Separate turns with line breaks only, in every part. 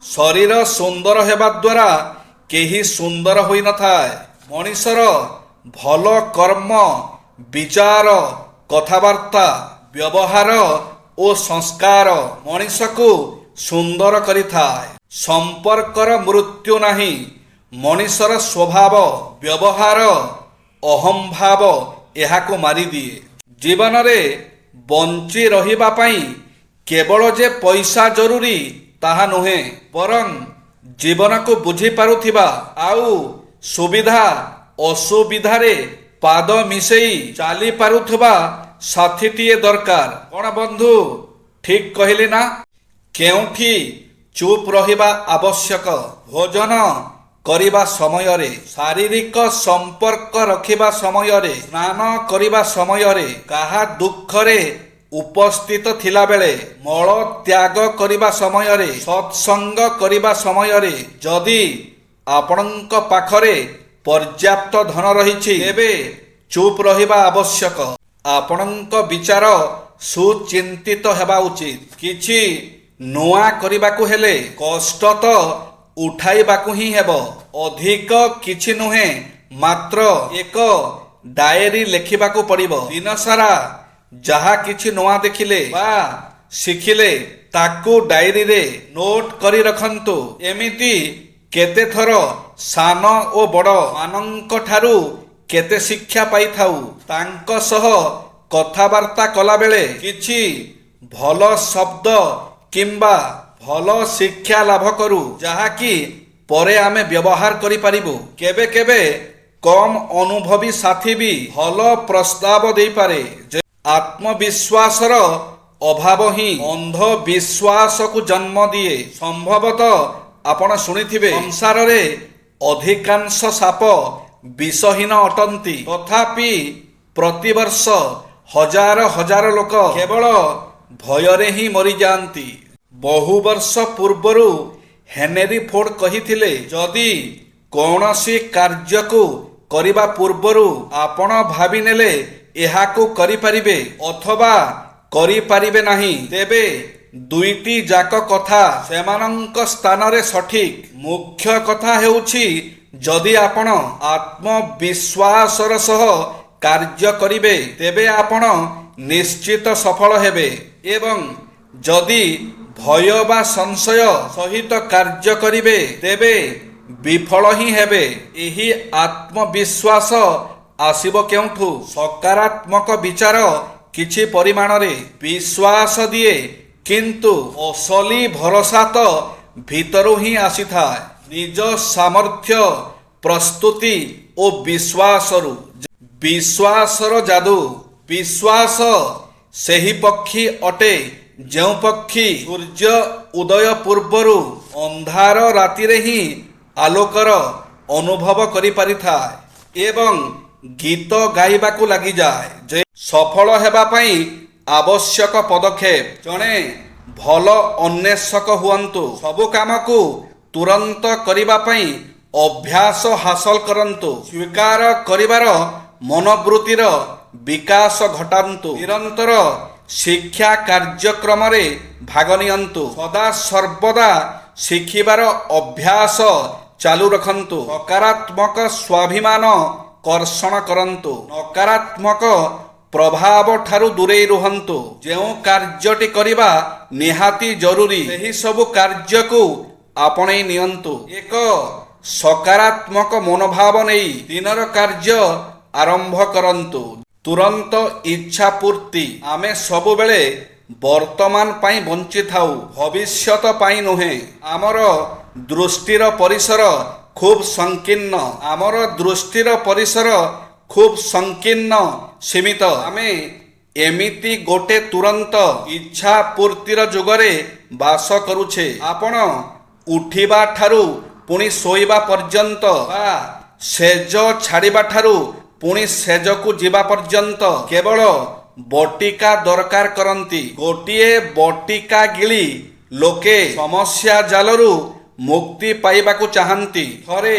शरीर सुंदर हेबा द्वारा केही सुंदर होई न थाए। मनीषर भल कर्म विचार कथबार्ता व्यवहार ओ संस्कार मनीष को सुंदर करिथाए। संपर्कर मृत्यु नाही। मनीषर स्वभाव व्यवहार अहंभाव एहाको मारी दिए। जीवन रे बंची रहिबा पई केवल जे पैसा जरूरी ताहा नुहे, बरं जीवन को बुझी पारुथिबा आउ सुविधा असुविधारे पाद मिसेई चाली पारुथिबा साथीटिए दरकार। कौन बंधु ठीक कहली ना? केउठी चुप रहिबा आवश्यक। भोजन करिबा समय रे, शारीरिक संपर्क रखिबा समय रे, स्नान करिबा समय रे, काहा दुख रे उपस्थित थिला बेले, मल त्याग करिबा समय रे, सत्संग करिबा समय रे, जदि आपणक पाखरे पर्याप्त धन रहिछि तेबे चुप रहिबा आवश्यक। आपणक विचार सुचिंतित हेबा उचित। किछि नुआ करिबाकु हेले कष्ट तो उठाइबाकु ही हेबो। अधिक किछि नुहे, मात्र एक डायरी लेखिबाकु पड़िबो। दिन सारा जहा किछि नुआ देखिले बा शिखिले ताकू डायरी रे नोट करी रखंतु। एमिति केते थर सान ओ बड़ मानंक ठारू केते शिक्षा पाई थाउ। तांक सह कथाबार्ता कला बेले किछि भल शब्द किंबा भल शिक्षा लाभ करू, जहा कि परे आमे व्यवहार करि पारिबु। केबे केबे कम अनुभवी साथी भी भल प्रस्ताव देई पारे। आत्मविश्वासर अभाव ही अंधविश्वास को जन्म दिए। संभवतः आपण शुणिथिबे संसार रे अधिकांश साप विषहीन अटंती, तथापि प्रतिवर्ष हजार हजार लोक केवल भयरे ही मरी जाती। बहु वर्ष पूर्वरु हेनरी फोर्ड कहिथिले, जदि कौनसी कार्य को करिबा पूर्वरु आपण भाबी नेले एहाकु करि परिबे अथवा करि परिबे नाही, तेबे दुईटी जाक कथा सेमानंक स्थान रे सठिक। मुख्य कथा हेउछि, जदि आपण आत्मविश्वासर सह कार्य करिबे तेबे आपण निश्चित सफल हेबे, एवं जदि भय बा संशय सहित कार्य करिबे तेबे विफल ही हेबे। एही आत्मविश्वास आसिब केउठु? सकारात्मक विचार किछि परिमाण रे विश्वास दिए, किंतु असली भरोसा तो भीतरु ही आसी थाए। निज सामर्थ्य प्रस्तुति ओ विश्वासरु। विश्वासर जादू। विश्वास सेही पक्षी अटे जो पक्षी सूर्य उदय पूर्वरु अंधार राति रे ही आलोकर अनुभव करि पारिथाए एवं गीत गाइबाकु लागि जाए। जे सफल हेबा पई आवश्यक पदक्षेप, जणे भल अन्वेषक हुअन्तु। सबु काम को तुरंत करिबा पई अभ्यास हासिल करंतु। स्वीकार करिबार मनोवृत्तिर विकास घटान्तु। निरंतर शिक्षा कार्यक्रम रे भाग नियंतु। सदा सर्वदा शिखिबार अभ्यास चालू रखंतु। सकारात्मक स्वाभिमान कर्षण करंतु। नकारात्मक प्रभाव ठारू दूरेई रुहंतु। जेउ कार्यटी करिबा निहाती जरूरी सेही सबु कार्य को आपणे नियंतु। एक सकारात्मक मनोभाव नेई दिनर कार्य आरंभ करंतु। तुरंत इच्छा पूर्ति। आमे सबु बेले वर्तमान पाई बंची थाउ, भविष्यत पाई नुहे। आमर दृष्टिर परिसर खूब संकीर्ण। आमर दृष्टिर परिसर खूब संकीर्ण सीमित। आमे एमिति गोटे तुरंत इच्छा पूर्तिर जुगरे बास करुछे। आपण उठिबा ठारू पुणी सोइबा पर्यंत बा सेज छाड़िबा ठारू पुणी सेज को जीवा पर्यंत केवल बटिका दरकार करंती। गोटिए बटिका गिली लोके समस्या जालरू मुक्ति पाइबाकु चाहंती। थरे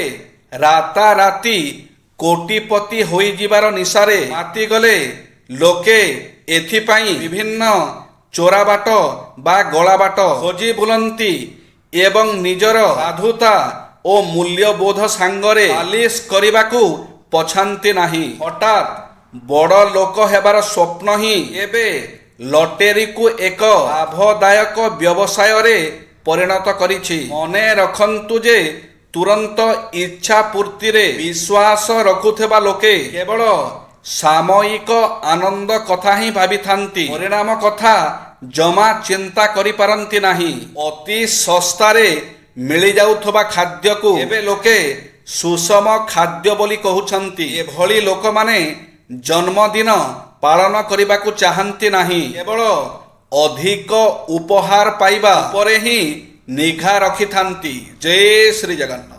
राता राती कोटिपति होई जिबार निशारे माती गले लोके एथिपाई विभिन्न चोरा बाट बा गला बाट खोजी बुलंती। ଏବଂ ନିଜର ସାଧୁତା ଓ ମୂଲ୍ୟବୋଧ ସାଙ୍ଗରେ ପାଲିସ କରିବାକୁ ପଛାନ୍ତି ନାହିଁ। ହଠାତ୍ ବଡ଼ ଲୋକ ହେବାର ସ୍ୱପ୍ନ ହିଁ ଏବେ ଲଟେରୀକୁ ଏକ ଲାଭଦାୟକ ବ୍ୟବସାୟରେ ପରିଣତ କରିଛି। ମନେ ରଖନ୍ତୁ ଯେ ତୁରନ୍ତ ଇଚ୍ଛା ପୂର୍ତ୍ତିରେ ବିଶ୍ୱାସ ରଖୁଥିବା ଲୋକେ କେବଳ ସାମୟିକ ଆନନ୍ଦ କଥା ହିଁ ଭାବିଥାନ୍ତି, ପରିଣାମ କଥା ଜମା ଚିନ୍ତା କରିପାରନ୍ତି ନାହିଁ। ଅତି ଶସ୍ତାରେ ମିଳିଯାଉଥିବା ଖାଦ୍ୟକୁ ଏବେ ଲୋକେ ସୁଷମ ଖାଦ୍ୟ ବୋଲି କହୁଛନ୍ତି। ଏଭଳି ଲୋକମାନେ ଜନ୍ମଦିନ ପାଳନ କରିବାକୁ ଚାହାନ୍ତି ନାହିଁ, କେବଳ ଅଧିକ ଉପହାର ପାଇବା ଉପରେ ହିଁ ନିଘା ରଖିଥାନ୍ତି। ଜୟ ଶ୍ରୀ ଜଗନ୍ନାଥ।